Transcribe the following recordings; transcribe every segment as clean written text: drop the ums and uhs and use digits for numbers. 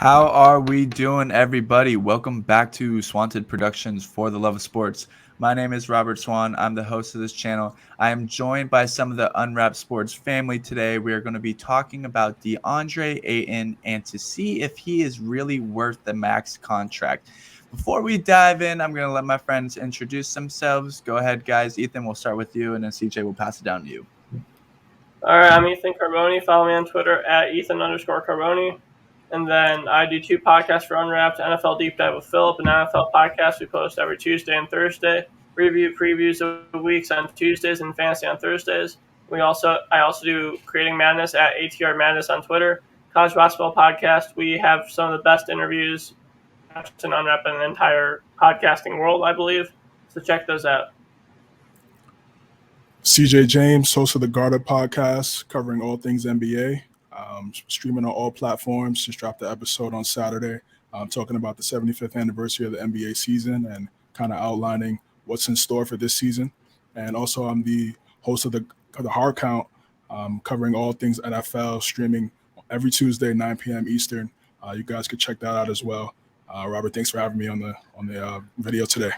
How are we doing, everybody? Welcome back to Swanted Productions for the Love of Sports. My name is Robert Swan. I'm the host of this channel. I am joined by some of the Unwrapped Sports family today. We are going to be talking about Deandre Ayton and to see if he is really worth the max contract. Before we dive in, I'm going to let my friends introduce themselves. Go ahead, guys. Ethan, we'll start with you, and then CJ will pass it down to you. All right, I'm Ethan Carboni. Follow me on Twitter at Ethan_Carboni. And then I do two podcasts for Unwrapped, NFL Deep Dive with Philip, and NFL podcast we post every Tuesday and Thursday. Review previews of weeks on Tuesdays and fantasy on Thursdays. I also do Creating Madness at ATR Madness on Twitter. College Basketball Podcast. We have some of the best interviews in Unwrapped in the entire podcasting world, I believe. So check those out. CJ James, host of the Garda podcast, covering all things NBA, streaming on all platforms. Just dropped the episode on Saturday, talking about the 75th anniversary of the NBA season and kind of outlining what's in store for this season. And also, I'm the host of the Hard Count, covering all things NFL, streaming every Tuesday, 9 p.m. Eastern. You guys could check that out as well. Robert, thanks for having me on the video today.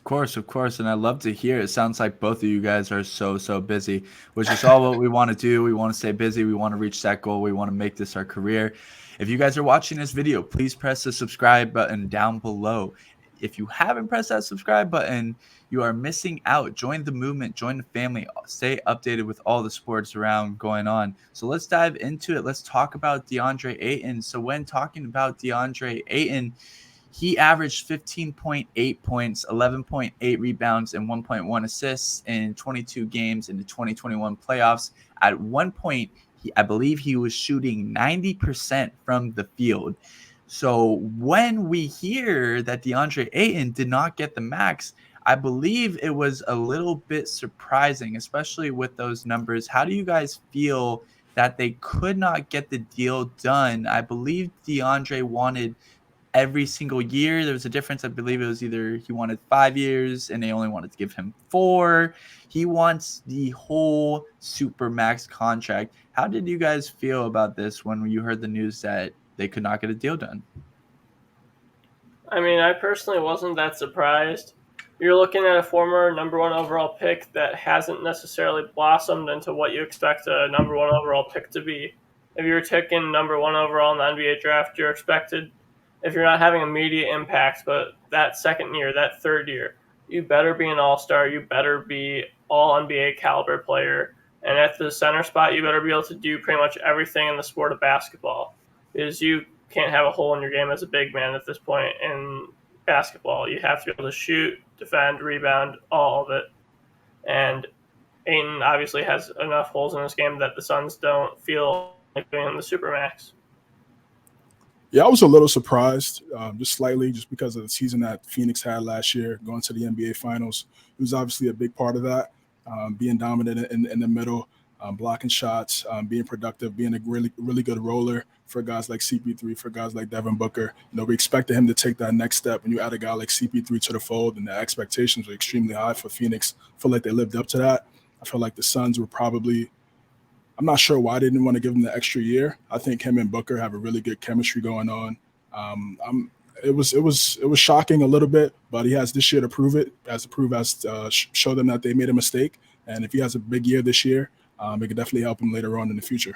Of course, and I love to hear it. Sounds like both of you guys are so busy, which is all what we want to do. We want to stay busy. We want to reach that goal. We want to make this our career. If you guys are watching this video, please press the subscribe button down below. If you haven't pressed that subscribe button, you are missing out. Join the movement, join the family, stay updated with all the sports around going on. So let's dive into it. Let's talk about Deandre Ayton. So when talking about Deandre Ayton, he averaged 15.8 points, 11.8 rebounds, and 1.1 assists in 22 games in the 2021 playoffs. At one point, I believe he was shooting 90% from the field. So when we hear that Deandre Ayton did not get the max, I believe it was a little bit surprising, especially with those numbers. How do you guys feel that they could not get the deal done? I believe Deandre wanted every single year. There was a difference. I believe it was either he wanted 5 years and they only wanted to give him 4. He wants the whole super max contract. How did you guys feel about this when you heard the news that they could not get a deal done? I mean, I personally wasn't that surprised. You're looking at a former number one overall pick that hasn't necessarily blossomed into what you expect a number one overall pick to be. If you're taking number one overall in the NBA draft, you're expected, if you're not having immediate impact, but that second year, that third year, you better be an all-star. You better be all NBA caliber player. And at the center spot, you better be able to do pretty much everything in the sport of basketball. Because you can't have a hole in your game as a big man at this point in basketball. You have to be able to shoot, defend, rebound, all of it. And Ayton obviously has enough holes in his game that the Suns don't feel like doing the Supermax. Yeah, I was a little surprised, just slightly, just because of the season that Phoenix had last year, going to the NBA Finals. He was obviously a big part of that, being dominant in the middle, blocking shots, being productive, being a really good roller for guys like CP3, for guys like Devin Booker. We expected him to take that next step, and you add a guy like CP3 to the fold, and the expectations were extremely high for Phoenix. I feel like they lived up to that. I feel like the Suns were probably – I'm not sure why they didn't want to give him the extra year. I think him and Booker have a really good chemistry going on. It was shocking a little bit, but he has this year to prove it, show them that they made a mistake. And if he has a big year this year, it could definitely help him later on in the future.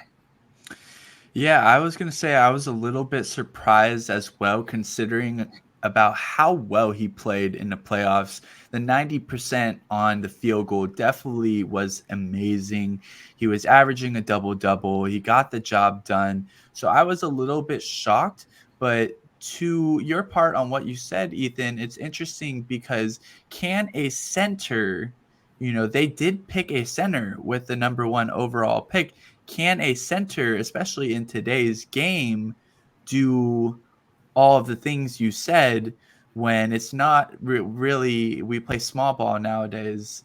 Yeah, I was going to say I was a little bit surprised as well, considering about how well he played in the playoffs. The 90% on the field goal definitely was amazing. He was averaging a double-double. He got the job done. So I was a little bit shocked, but to your part on what you said, Ethan, it's interesting because can a center, they did pick a center with the number 1 overall pick. Can a center, especially in today's game, do all of the things you said when it's not really we play small ball nowadays?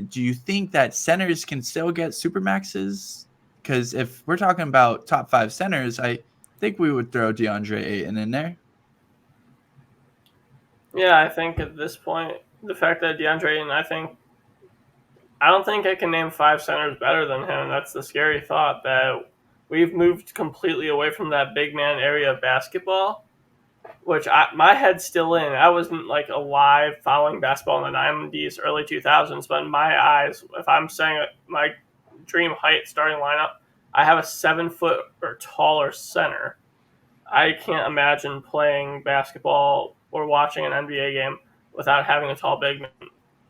Do you think that centers can still get supermaxes? Because if we're talking about top 5 centers, I think we would throw DeAndre Ayton in there. Yeah, I think at this point, the fact that DeAndre Ayton, I don't think I can name 5 centers better than him. That's the scary thought, that we've moved completely away from that big man area of basketball, which my head's still in. I wasn't like alive following basketball in the 90s, early 2000s, but in my eyes, if I'm saying my dream height starting lineup, I have a 7 foot or taller center. I can't imagine playing basketball or watching an NBA game without having a tall big man.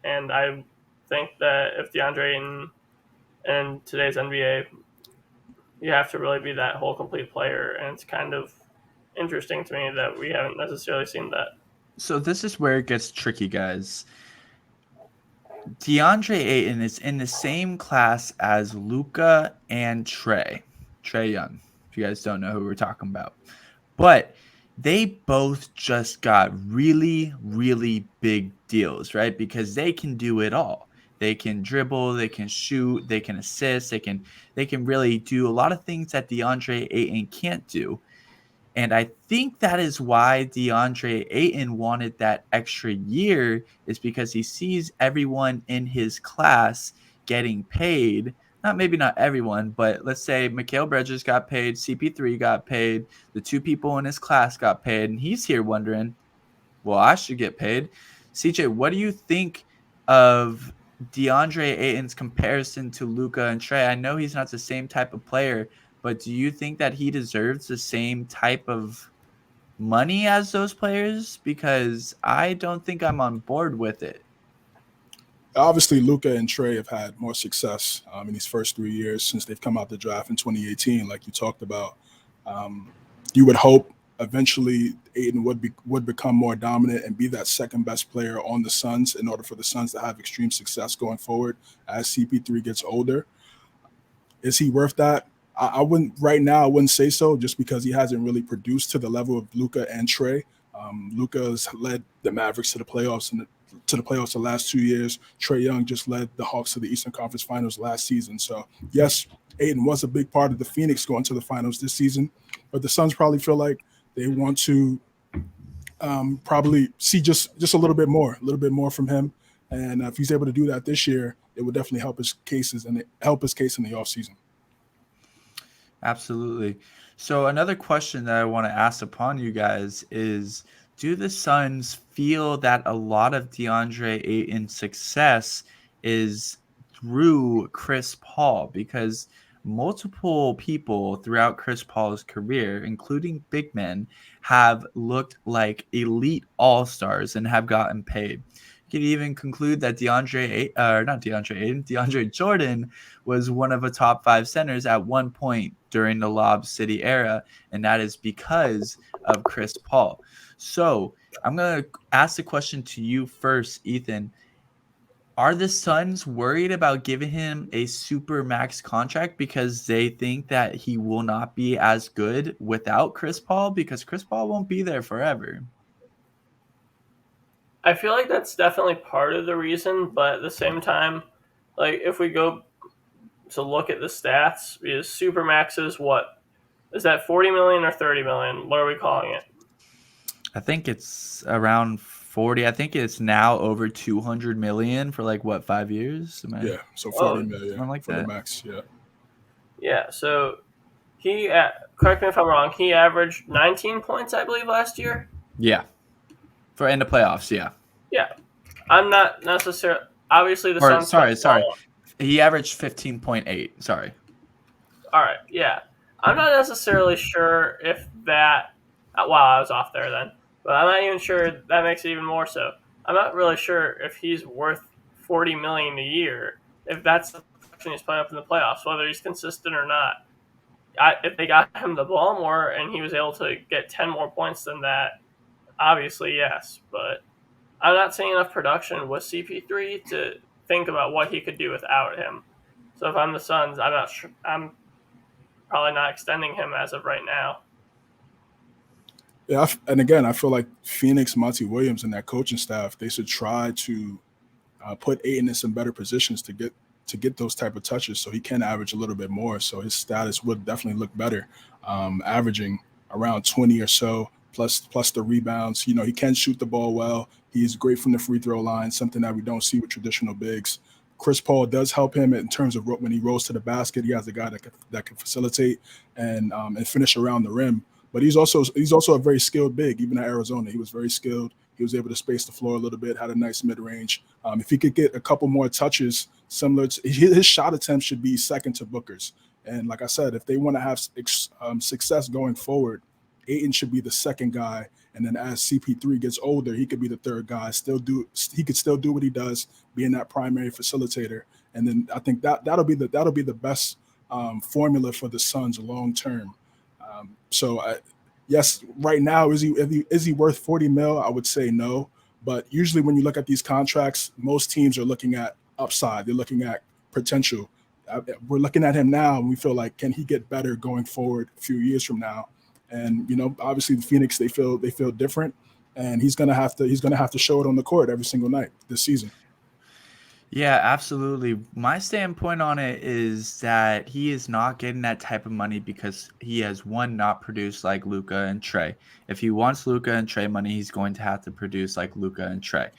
And I think that if Deandre Ayton in today's NBA, you have to really be that whole complete player, and it's kind of interesting to me that we haven't necessarily seen that. So this is where it gets tricky, guys. Deandre Ayton is in the same class as Luka and Trae Young. If you guys don't know who we're talking about, but they both just got really, really big deals, right? Because they can do it all. They can dribble, they can shoot, they can assist, they can really do a lot of things that DeAndre Ayton can't do. And I think that is why DeAndre Ayton wanted that extra year, is because he sees everyone in his class getting paid. Maybe not everyone, but let's say Mikal Bridges got paid, CP3 got paid, the two people in his class got paid, and he's here wondering, well, I should get paid. CJ, what do you think of DeAndre Ayton's comparison to Luka and Trae? I know he's not the same type of player, but do you think that he deserves the same type of money as those players? Because I don't think I'm on board with it. Obviously, Luka and Trae have had more success in these first 3 years since they've come out the draft in 2018, like you talked about. You would hope eventually Ayton would become more dominant and be that second best player on the Suns in order for the Suns to have extreme success going forward as CP3 gets older. Is he worth that? I wouldn't right now. I wouldn't say so, just because he hasn't really produced to the level of Luka and Trae. Luka has led the Mavericks to the playoffs the last 2 years. Trae Young just led the Hawks to the Eastern Conference Finals last season. So yes, Ayton was a big part of the Phoenix going to the finals this season, but the Suns probably feel like they want to probably see just a little bit more from him. And if he's able to do that this year, it would definitely help his case in the offseason. Absolutely. So another question that I want to ask upon you guys is, do the Suns feel that a lot of DeAndre Ayton's success is through Chris Paul? Because multiple people throughout Chris Paul's career, including big men, have looked like elite all-stars and have gotten paid. You could even conclude that DeAndre Jordan was one of the top 5 centers at one point during the Lob City era, and that is because of Chris Paul. So I'm going to ask the question to you first, Ethan. Are the Suns worried about giving him a super max contract because they think that he will not be as good without Chris Paul? Because Chris Paul won't be there forever. I feel like that's definitely part of the reason, but at the same time, like if we go to look at the stats, because Supermax is what? Is that 40 million or 30 million? What are we calling it? I think it's around 40. I think it's now over 200 million for 5 years? Yeah, so 40 million like for that. the max, yeah. Yeah, so he, correct me if I'm wrong, he averaged 19 points, I believe, last year? Yeah. For in the playoffs, yeah. Yeah. I'm not necessarily, obviously the Suns. Sorry. He averaged 15.8. Sorry. All right, yeah. I'm not necessarily sure if that, wow, I was off there then. But I'm not even sure that makes it even more so. I'm not really sure if he's worth $40 million a year, if that's the production he's playing up in the playoffs, whether he's consistent or not. If they got him the ball more and he was able to get 10 more points than that, obviously yes. But I'm not seeing enough production with CP3 to think about what he could do without him. So if I'm the Suns, I'm not sure. I'm probably not extending him as of right now. Yeah, and again, I feel like Phoenix, Monty Williams, and that coaching staff, they should try to put Ayton in some better positions to get those type of touches, so he can average a little bit more. So his status would definitely look better, averaging around 20 or so, plus the rebounds. He can shoot the ball well. He's great from the free throw line, something that we don't see with traditional bigs. Chris Paul does help him in terms of when he rolls to the basket. He has a guy that can facilitate and finish around the rim. But he's also a very skilled big. Even at Arizona, he was very skilled. He was able to space the floor a little bit, had a nice mid-range. If he could get a couple more touches, similar to his shot attempts should be second to Booker's. And like I said, if they want to have success going forward, Ayton should be the second guy. And then as CP3 gets older, he could be the third guy. He could still do what he does, being that primary facilitator. And then I think that'll be the best formula for the Suns long term. Yes, right now is he worth $40 million? I would say no. But usually when you look at these contracts, most teams are looking at upside. They're looking at potential. We're looking at him now, and we feel like, can he get better going forward a few years from now? And obviously the Phoenix, they feel different, and he's gonna have to show it on the court every single night this season. Yeah, absolutely. My standpoint on it is that he is not getting that type of money because he has, one, not produced like Luka and Trey. If he wants Luka and Trey money, he's going to have to produce like Luka and Trey.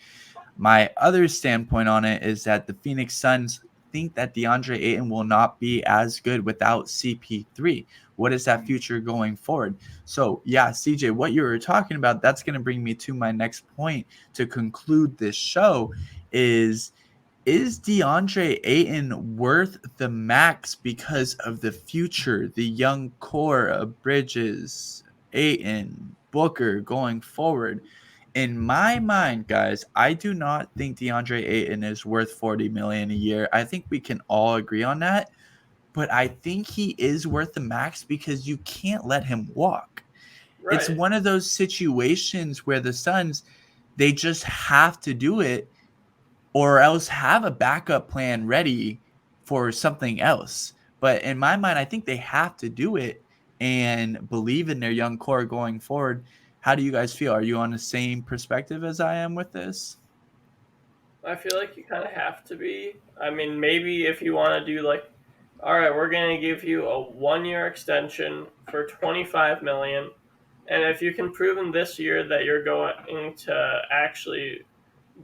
My other standpoint on it is that the Phoenix Suns think that Deandre Ayton will not be as good without CP3. What is that future going forward? So, yeah, CJ, what you were talking about, that's going to bring me to my next point to conclude this show is DeAndre Ayton worth the max because of the future, the young core of Bridges, Ayton, Booker going forward? In my mind, guys, I do not think DeAndre Ayton is worth $40 million a year. I think we can all agree on that. But I think he is worth the max because you can't let him walk. Right. It's one of those situations where the Suns, they just have to do it or else have a backup plan ready for something else. But in my mind, I think they have to do it and believe in their young core going forward. How do you guys feel? Are you on the same perspective as I am with this? I feel like you kind of have to be. I mean, maybe if you want to do like, all right, we're going to give you a 1-year extension for $25 million. And if you can prove in this year that you're going to actually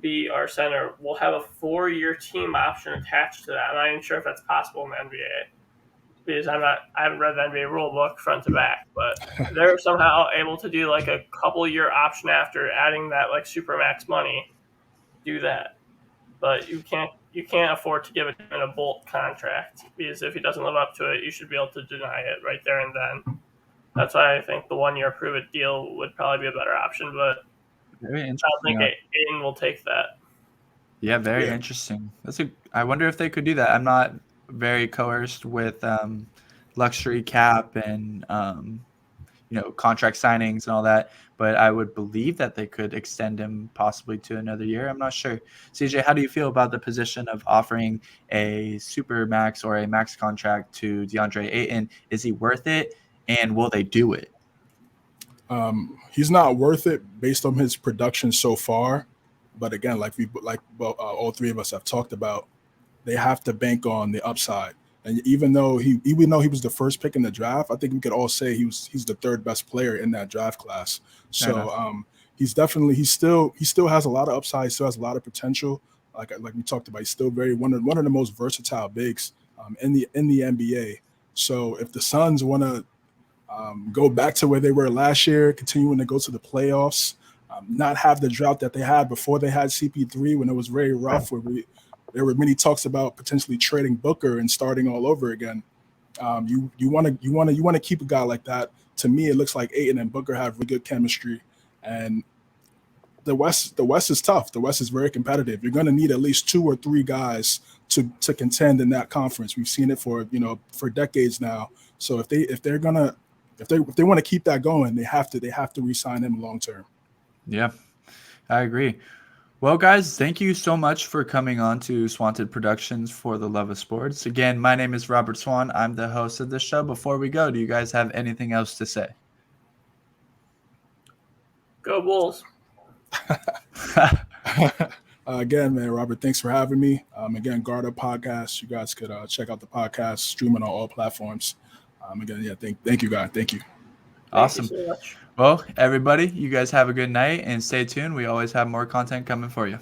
be our center, we'll have a 4-year team option attached to that. I'm not even sure if that's possible in the NBA because I haven't read the NBA rule book front to back, but they're somehow able to do like a couple-year option after adding that like supermax money. Do that, but you can't afford to give it in a bolt contract because if he doesn't live up to it, you should be able to deny it right there and then. That's why I think the 1-year prove it deal would probably be a better option, but very I don't think Ayton will take that. Yeah, very interesting. I wonder if they could do that. I'm not very coerced with luxury cap and contract signings and all that, but I would believe that they could extend him possibly to another year. I'm not sure. CJ, how do you feel about the position of offering a super max or a max contract to DeAndre Ayton? Is he worth it, and will they do it? He's not worth it based on his production so far. But again, all three of us have talked about, they have to bank on the upside. And even though he was the first pick in the draft, I think we could all say he's the third best player in that draft class. So he still has a lot of upside, still has a lot of potential. Like we talked about, he's still one of the most versatile bigs in the NBA. So if the Suns want to go back to where they were last year, continuing to go to the playoffs, not have the drought that they had before they had CP3 when it was very rough, where there were many talks about potentially trading Booker and starting all over again. You want to keep a guy like that. To me, it looks like Ayton and Booker have really good chemistry, and the West is tough. The West is very competitive. You're going to need at least 2 or 3 guys to contend in that conference. We've seen it for decades now. So if they want to keep that going, they have to re-sign him long term. Yeah, I agree. Well, guys, thank you so much for coming on to Swanted Productions for the Love of Sports. Again, my name is Robert Swan. I'm the host of the show. Before we go, do you guys have anything else to say? Go Bulls. Again, man, Robert, thanks for having me. Again, Guard Up Podcast. You guys could check out the podcast, streaming on all platforms. Again, thank you, guys. Thank you. Awesome. Thank you so much. Well, everybody, you guys have a good night and stay tuned. We always have more content coming for you.